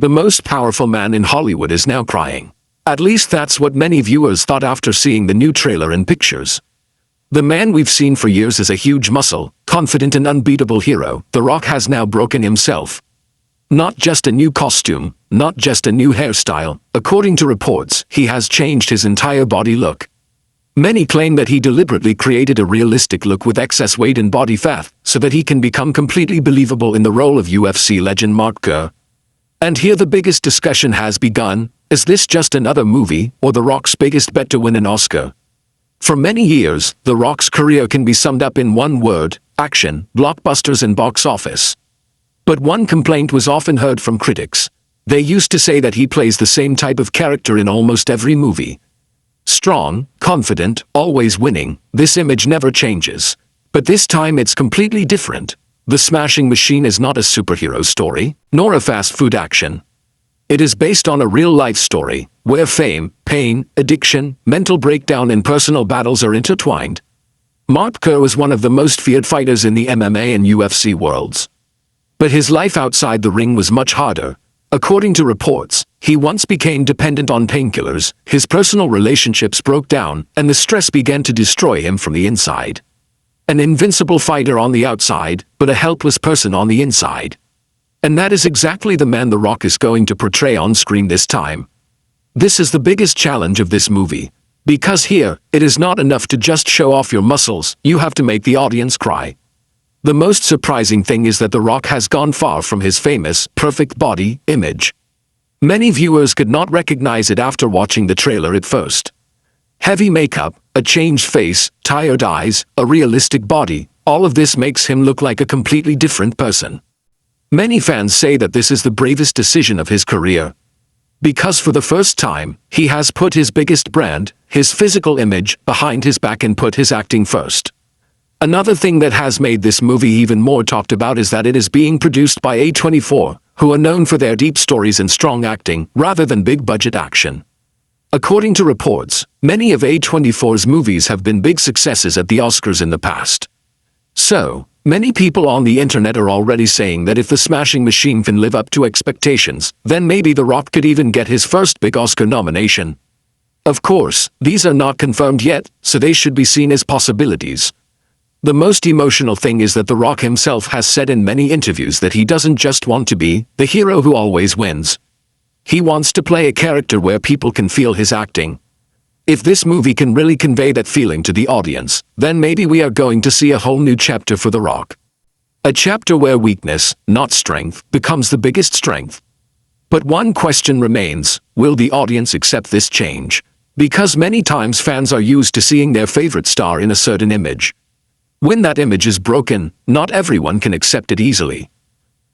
the most powerful man in Hollywood is now crying. At least that's what many viewers thought after seeing the new trailer and pictures. The man we've seen for years as a huge muscle, confident and unbeatable hero, The Rock has now broken himself. Not just a new costume, not just a new hairstyle, according to reports, he has changed his entire body look. Many claim that he deliberately created a realistic look with excess weight and body fat, so that he can become completely believable in the role of UFC legend Mark Kerr. And here the biggest discussion has begun: is this just another movie, or The Rock's biggest bet to win an Oscar? For many years, The Rock's career can be summed up in one word: action, blockbusters and box office. But one complaint was often heard from critics. They used to say that he plays the same type of character in almost every movie. Strong, confident, always winning, this image never changes. But this time it's completely different. The Smashing Machine is not a superhero story, nor a fast food action. It is based on a real-life story, where fame, pain, addiction, mental breakdown and personal battles are intertwined. Mark Kerr was one of the most feared fighters in the MMA and UFC worlds. But his life outside the ring was much harder. According to reports, he once became dependent on painkillers, his personal relationships broke down, and the stress began to destroy him from the inside. An invincible fighter on the outside, but a helpless person on the inside. And that is exactly the man The Rock is going to portray on screen this time. This is the biggest challenge of this movie. Because here, it is not enough to just show off your muscles, you have to make the audience cry. The most surprising thing is that The Rock has gone far from his famous, perfect body image. Many viewers could not recognize it after watching the trailer at first. Heavy makeup, a changed face, tired eyes, a realistic body, all of this makes him look like a completely different person. Many fans say that this is the bravest decision of his career. Because for the first time, he has put his biggest brand, his physical image, behind his back and put his acting first. Another thing that has made this movie even more talked about is that it is being produced by A24, who are known for their deep stories and strong acting, rather than big-budget action. According to reports, many of A24's movies have been big successes at the Oscars in the past. So, many people on the internet are already saying that if The Smashing Machine can live up to expectations, then maybe The Rock could even get his first big Oscar nomination. Of course, these are not confirmed yet, so they should be seen as possibilities. The most emotional thing is that The Rock himself has said in many interviews that he doesn't just want to be the hero who always wins. He wants to play a character where people can feel his acting. If this movie can really convey that feeling to the audience, then maybe we are going to see a whole new chapter for The Rock. A chapter where weakness, not strength, becomes the biggest strength. But one question remains: will the audience accept this change? Because many times fans are used to seeing their favorite star in a certain image. When that image is broken, not everyone can accept it easily.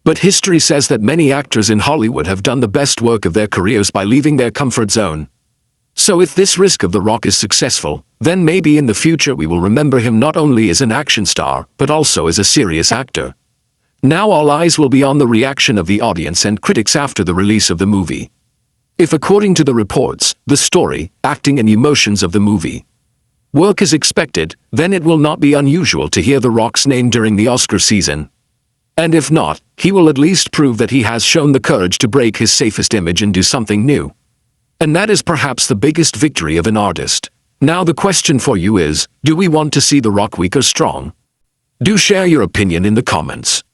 But history says that many actors in Hollywood have done the best work of their careers by leaving their comfort zone. So if this risk of The Rock is successful, then maybe in the future we will remember him not only as an action star, but also as a serious actor. Now all eyes will be on the reaction of the audience and critics after the release of the movie. If according to the reports, the story, acting and emotions of the movie work is expected, then it will not be unusual to hear The Rock's name during the Oscar season. And if not, he will at least prove that he has shown the courage to break his safest image and do something new. And that is perhaps the biggest victory of an artist. Now the question for you is, do we want to see The Rock weak or strong? Do share your opinion in the comments.